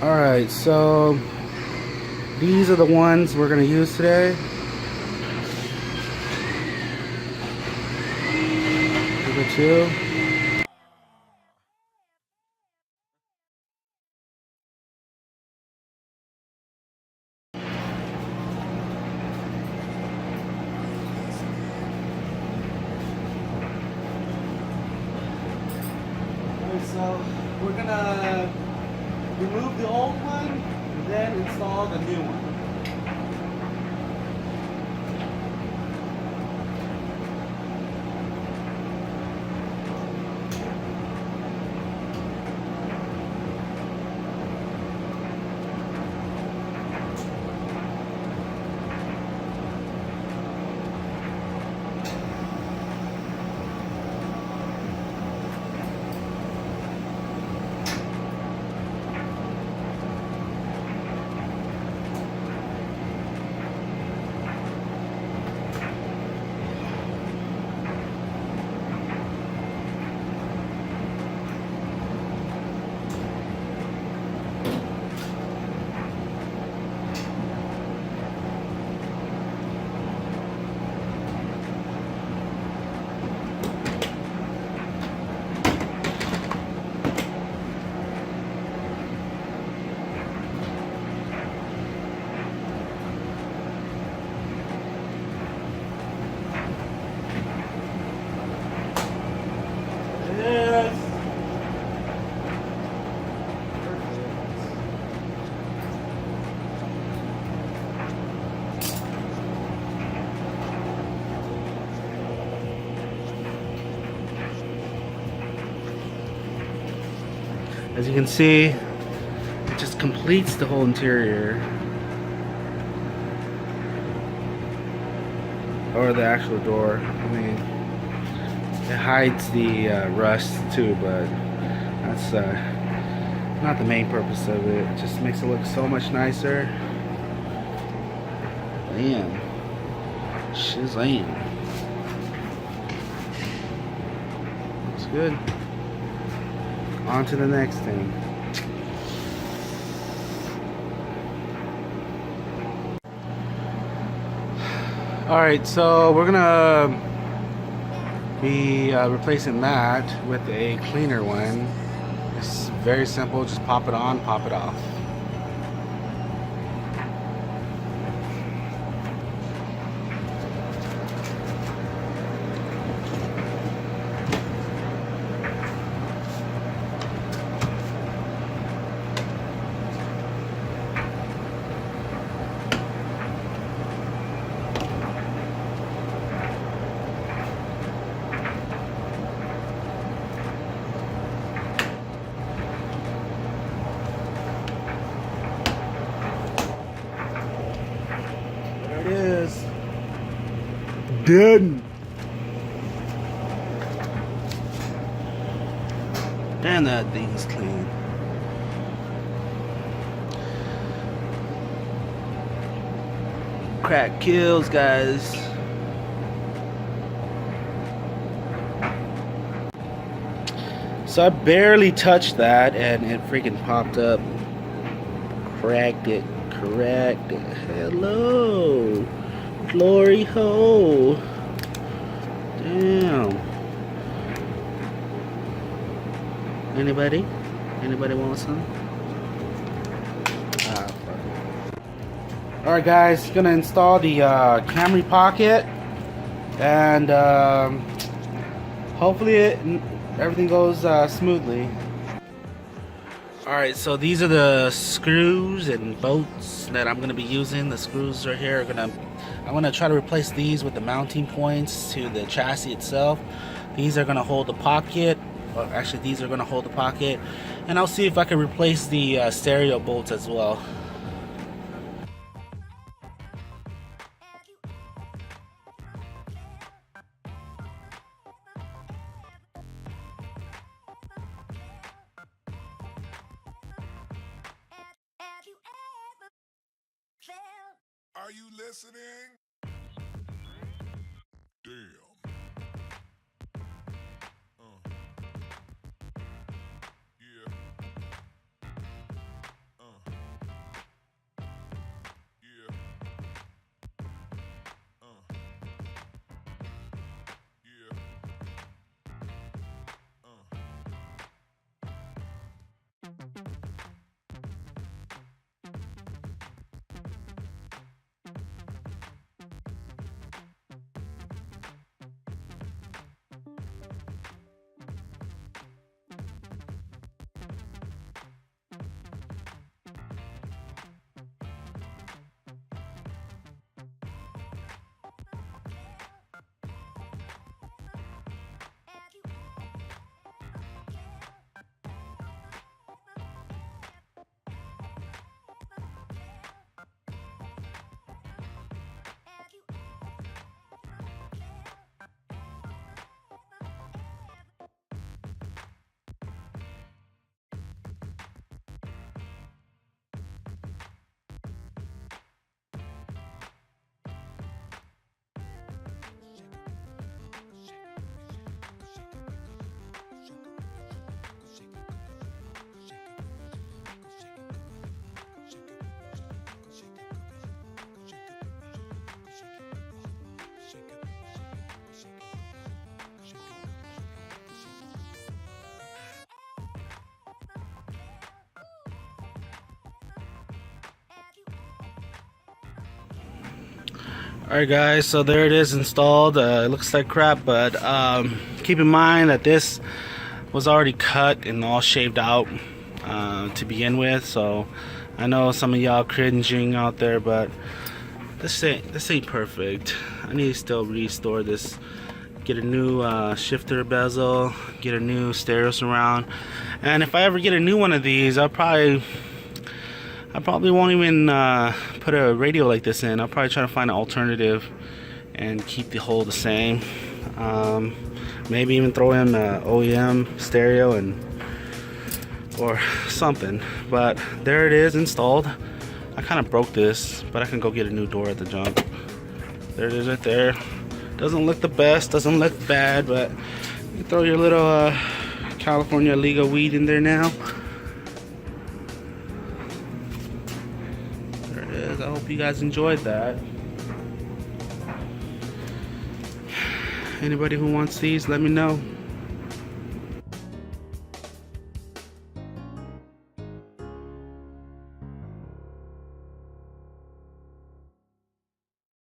Alright, so these are the ones we're going to use today. Number two. Alright, so we're going to remove the old one and then install the new one. As you can see, it just completes the whole interior. Or the actual door. I mean, it hides the rust too, but that's not the main purpose of it. It just makes it look so much nicer. Man, shazam. Looks good. On to the next thing. Alright, so we're gonna be replacing that with a cleaner one. It's very simple, just pop it on, pop it off. There it is. Done. And that thing's clean. Crack kills, guys. So I barely touched that and it freaking popped up. Cracked it. Cracked it. Hello. Glory hole. Damn. Anybody? Anybody want some? Alright guys, gonna install the Camry Pocket and hopefully everything goes smoothly. Alright, so these are the screws and bolts that I'm gonna be using. The screws right here I'm gonna try to replace these with the mounting points to the chassis itself. These are gonna hold the pocket. Well, actually, these are gonna hold the pocket, and I'll see if I can replace the stereo bolts as well. Are you listening? Damn. Yeah. Alright guys, so there it is installed. It looks like crap, but keep in mind that this was already cut and all shaved out to begin with. So I know some of y'all cringing out there, but this ain't perfect. I need to still restore this, get a new shifter bezel, get a new stereo surround, and if I ever get a new one of these, I probably won't even put a radio like this in. I'll probably try to find an alternative and keep the hole the same. Maybe even throw in OEM stereo or something. But there it is installed. I kind of broke this, but I can go get a new door at the jump. There it is right there. Doesn't look the best, doesn't look bad, but you throw your little California legal weed in there now. There it is. I hope you guys enjoyed that. Anybody who wants these, let me know.